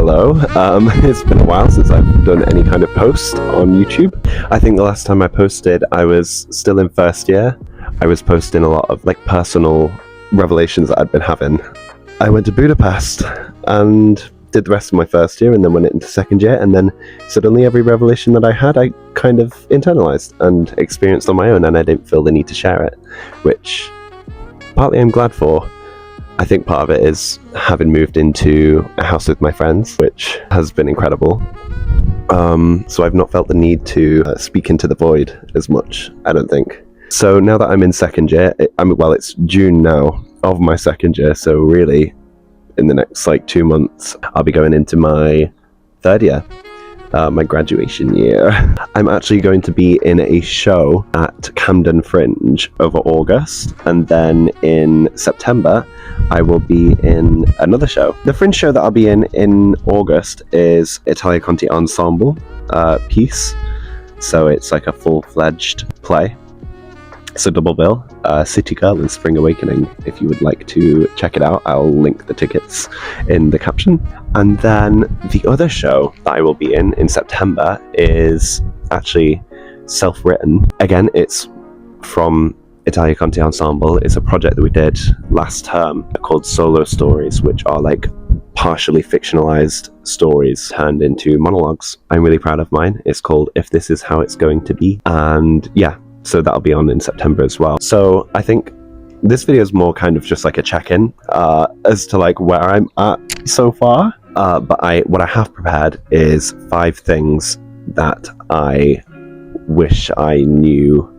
Hello. It's been a while since I've done any kind of post on YouTube. I think the last time I posted, I was still in first year. I was posting a lot of personal revelations that I'd been having. I went to Budapest and did the rest of my first year and then went into second year, and then suddenly every revelation that I had, I kind of internalized and experienced on my own, and I didn't feel the need to share it, which partly I'm glad for. I think part of it is having moved into a house with my friends, which has been incredible. So I've not felt the need to speak into the void as much, I don't think. So now that I'm in second year, it's June now of my second year, so really in the next 2 months, I'll be going into my third year. My graduation year. I'm actually going to be in a show at Camden Fringe over August, and then in September I will be in another show. The Fringe show that I'll be in August is Charliekemmp ensemble piece, so it's like a full-fledged play. It's a double bill, City Girl and Spring Awakening. If you would like to check it out, I'll link the tickets in the caption. And then the other show that I will be in September is actually self-written. Again, it's from Charliekemmp Ensemble. It's a project that we did last term called Solo Stories, which are partially fictionalized stories turned into monologues. I'm really proud of mine. It's called If This Is How It's Going to Be. And yeah, so that'll be on in September as well. So I think this video is more kind of just a check-in as to where I'm at so far. But what I have prepared is 5 things that I wish I knew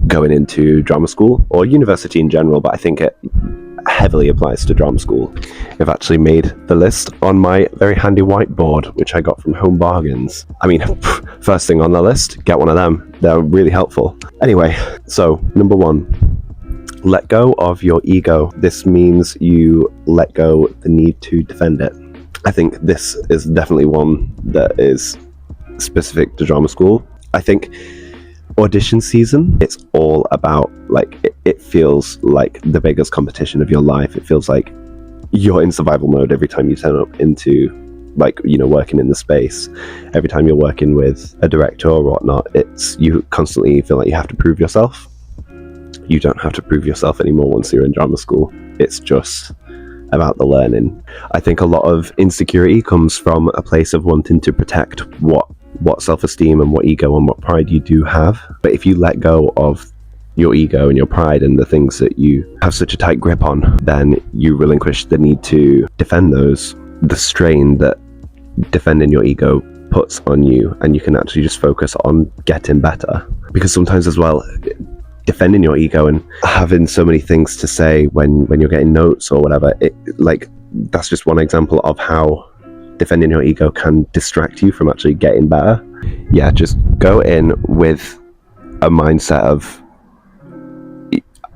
going into drama school or university in general, but I think it heavily applies to drama school. I've actually made the list on my very handy whiteboard, which I got from Home Bargains. I mean, first thing on the list, get one of them. They're really helpful. Anyway, so number 1, let go of your ego. This means you let go the need to defend it. I think this is definitely one that is specific to drama school. I think audition season, it's all about it feels like the biggest competition of your life. It feels like you're in survival mode every time you turn up into working in the space. Every time you're working with a director or whatnot, you constantly feel like you have to prove yourself. You don't have to prove yourself anymore once you're in drama school. It's just about the learning. I think a lot of insecurity comes from a place of wanting to protect what self-esteem and what ego and what pride you do have. But if you let go of your ego and your pride and the things that you have such a tight grip on, then you relinquish the need to defend those, the strain that defending your ego puts on you, and you can actually just focus on getting better. Because sometimes as well, defending your ego and having so many things to say when you're getting notes or whatever, that's just one example of how defending your ego can distract you from actually getting better. Yeah, just go in with a mindset of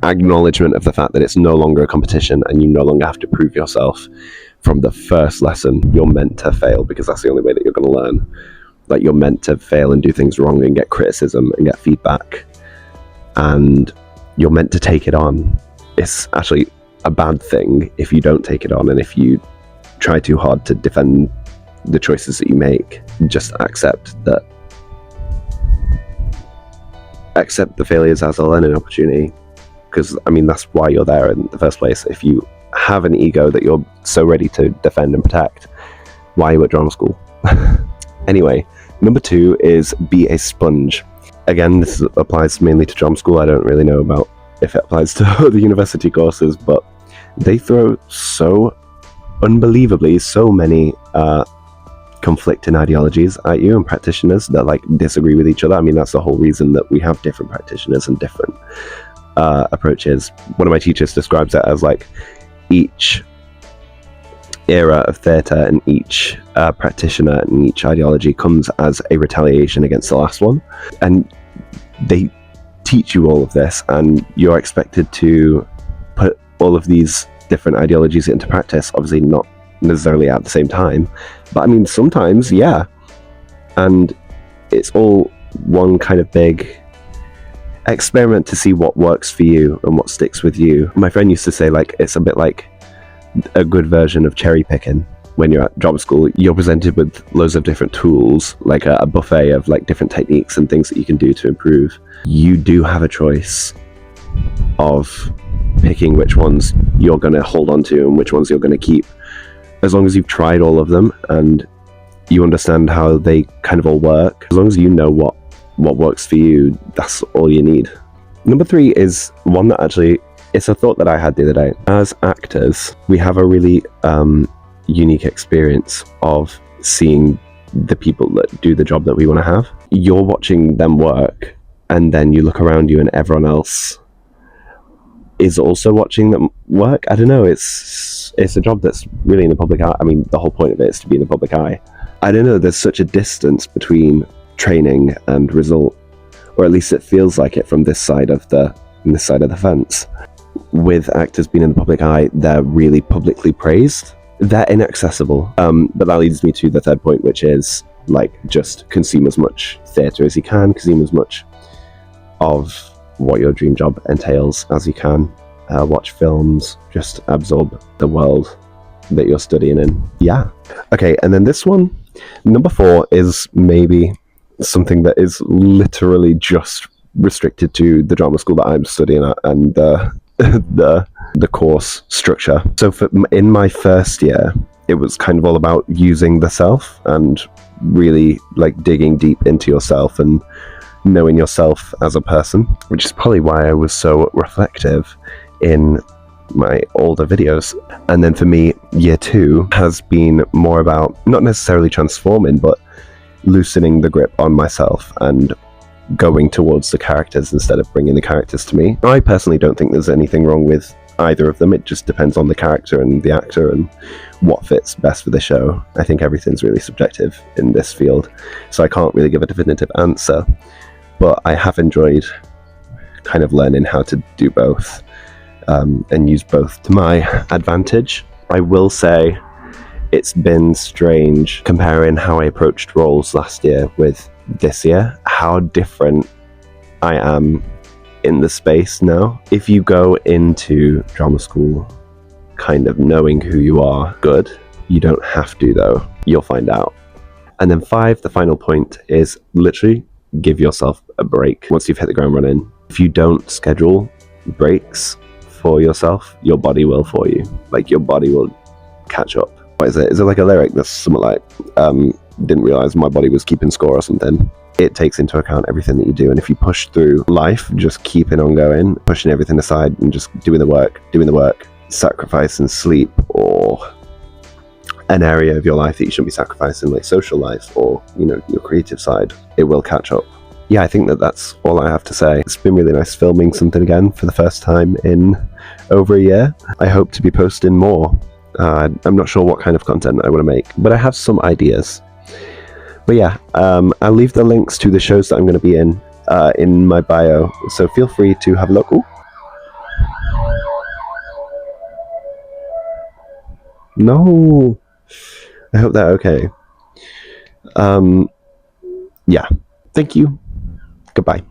acknowledgement of the fact that it's no longer a competition and you no longer have to prove yourself. From the first lesson, you're meant to fail, because that's the only way that you're going to learn. You're meant to fail and do things wrong and get criticism and get feedback, and you're meant to take it on. It's actually a bad thing if you don't take it on, and if you try too hard to defend the choices that you make. Just accept the failures as a learning opportunity, because that's why you're there in the first place. If you have an ego that you're so ready to defend and protect, why are you at drama school? Anyway, number 2 is be a sponge. Again, this applies mainly to drama school. I don't really know about if it applies to other university courses, but they throw so unbelievably so many conflicting ideologies at you and practitioners that disagree with each other. That's the whole reason that we have different practitioners and different approaches. One of my teachers describes it as each era of theatre and each practitioner and each ideology comes as a retaliation against the last one, and they teach you all of this, and you're expected to put all of these different ideologies into practice. Obviously not necessarily at the same time, but sometimes, yeah. And it's all one kind of big experiment to see what works for you and what sticks with you. My friend used to say it's a bit like a good version of cherry picking. when you're at drama school, you're presented with loads of different tools, like a buffet of like different techniques and things that you can do to improve. You do have a choice of picking which ones you're going to hold on to and which ones you're going to keep, as long as you've tried all of them and you understand how they kind of all work. As long as you know what works for you, that's all you need. Number 3 is one that actually, it's a thought that I had the other day. As actors, we have a really unique experience of seeing the people that do the job that we want to have. You're watching them work, and then you look around you and everyone else is also watching them work. I don't know, it's a job that's really in the public eye. I mean, the whole point of it is to be in the public eye. I don't know, there's such a distance between training and result, or at least it feels like it from this side of the fence. With actors being in the public eye, they're really publicly praised. They're inaccessible. But that leads me to the third point, which is like, just consume as much theatre as you can, consume as much of what your dream job entails as you can. Watch films, just absorb the world that you're studying in. Yeah. Okay, and then this one, number 4, is maybe something that is literally just restricted to the drama school that I'm studying at and the course structure. So in my first year, it was kind of all about using the self and really like digging deep into yourself and knowing yourself as a person, which is probably why I was so reflective in my older videos. And then for me, year 2 has been more about not necessarily transforming, but loosening the grip on myself and going towards the characters instead of bringing the characters to me. I personally don't think there's anything wrong with either of them. It just depends on the character and the actor and what fits best for the show. I think everything's really subjective in this field, so I can't really give a definitive answer, but I have enjoyed kind of learning how to do both and use both to my advantage. I will say it's been strange comparing how I approached roles last year with this year, how different I am in the space now. If you go into drama school kind of knowing who you are, good. You don't have to though, you'll find out. And then 5, the final point, is literally give yourself a break once you've hit the ground running. If you don't schedule breaks for yourself, your body will for you. Like, your body will catch up. What is it? Is it like a lyric that's something like, didn't realize my body was keeping score or something? It takes into account everything that you do, and if you push through life just keeping on going, pushing everything aside and just doing the work, sacrificing sleep or an area of your life that you shouldn't be sacrificing, like social life or, you know, your creative side, it will catch up. Yeah, I think that's all I have to say. It's been really nice filming something again for the first time in over a year. I hope to be posting more. I'm not sure what kind of content I want to make, but I have some ideas. But yeah, I'll leave the links to the shows that I'm going to be in my bio, so feel free to have a look. Ooh. No, I hope they're okay. Yeah, thank you. Goodbye.